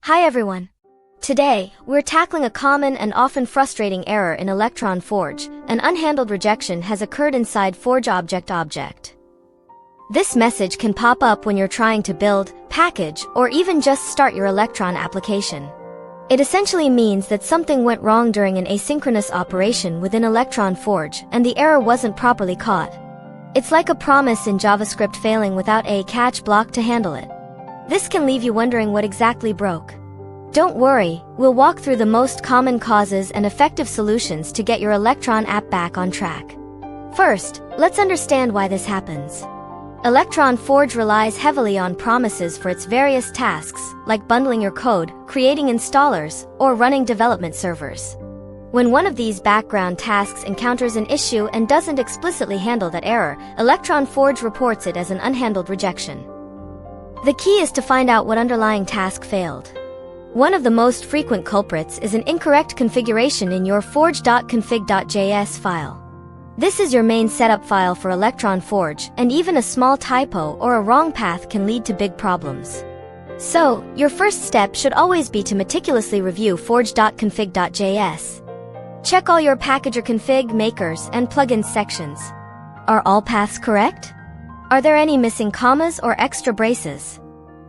Hi everyone. Today, we're tackling a common and often frustrating error in Electron-forge. An unhandled rejection has occurred inside forge object. This message can pop up when you're trying to build, package, or even just start your Electron application. It essentially means that something went wrong during an asynchronous operation within Electron-forge, and the error wasn't properly caught. It's like a promise in JavaScript failing without a catch block to handle it. This can leave you wondering what exactly broke. Don't worry, we'll walk through the most common causes and effective solutions to get your Electron app back on track. First, let's understand why this happens. Electron-forge relies heavily on promises for its various tasks, like bundling your code, creating installers, or running development servers. When one of these background tasks encounters an issue and doesn't explicitly handle that error, Electron-forge reports it as an unhandled rejection. The key is to find out what underlying task failed. One of the most frequent culprits is an incorrect configuration in your forge.config.js file. This is your main setup file for Electron-forge, and even a small typo or a wrong path can lead to big problems. So, your first step should always be to meticulously review forge.config.js. Check all your packager config, makers, and plugins sections. Are all paths correct? Are there any missing commas or extra braces?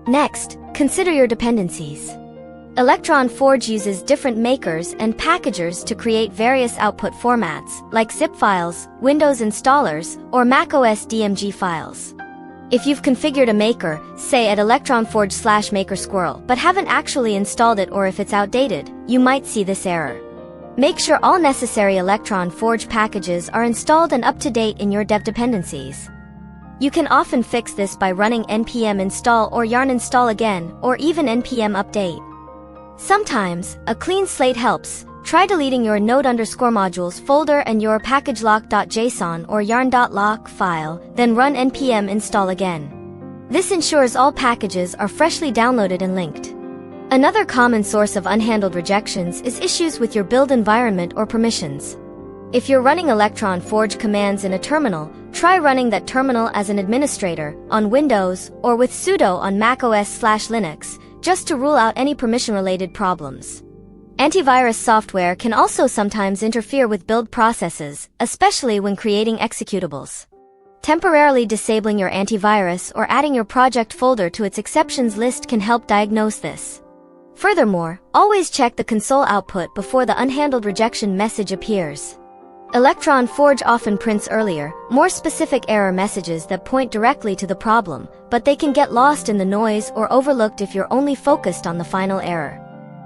Next, consider your dependencies. Electron-forge uses different makers and packagers to create various output formats, like zip files, Windows installers, or macOS DMG files. If you've configured a maker, say at electron-forge/maker_squirrel, but haven't actually installed it, or if it's outdated, you might see this error. Make sure all necessary Electron-forge packages are installed and up to date in your dev dependencies. You can often fix this by running npm install or yarn install again, or even npm update. Sometimes, a clean slate helps. Try deleting your node_modules folder and your packagelock.json or yarn.lock file, then run npm install again. This ensures all packages are freshly downloaded and linked. Another common source of unhandled rejections is issues with your build environment or permissions. If you're running Electron-forge commands in a terminal, try running that terminal as an administrator, on Windows, or with sudo on macOS/Linux, just to rule out any permission-related problems. Antivirus software can also sometimes interfere with build processes, especially when creating executables. Temporarily disabling your antivirus or adding your project folder to its exceptions list can help diagnose this. Furthermore, always check the console output before the unhandled rejection message appears. Electron-forge often prints earlier, more specific error messages that point directly to the problem, but they can get lost in the noise or overlooked if you're only focused on the final error.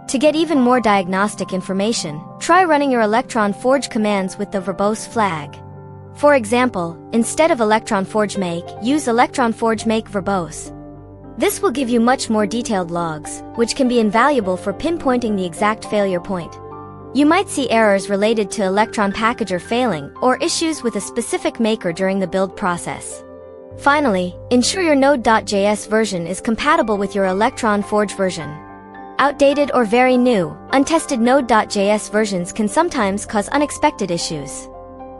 To get even more diagnostic information, try running your Electron-forge commands with the verbose flag. For example, instead of Electron-forge make, use Electron-forge make verbose. This will give you much more detailed logs, which can be invaluable for pinpointing the exact failure point. You might see errors related to Electron packager failing or issues with a specific maker during the build process. Finally, ensure your node.js version is compatible with your Electron-forge version. Outdated or very new, untested node.js versions can sometimes cause unexpected issues.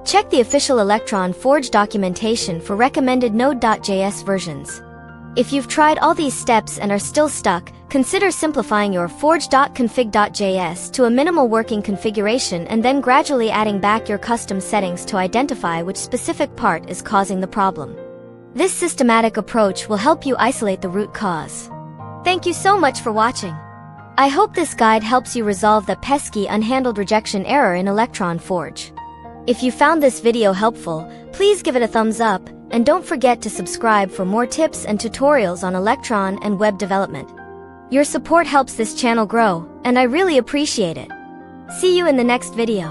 Check the official Electron-forge documentation for recommended node.js versions. If you've tried all these steps and are still stuck, consider simplifying your forge.config.js to a minimal working configuration and then gradually adding back your custom settings to identify which specific part is causing the problem. This systematic approach will help you isolate the root cause. Thank you so much for watching. I hope this guide helps you resolve the pesky unhandled rejection error in Electron-forge. If you found this video helpful, please give it a thumbs up, and don't forget to subscribe for more tips and tutorials on Electron and web development. Your support helps this channel grow, and I really appreciate it. See you in the next video.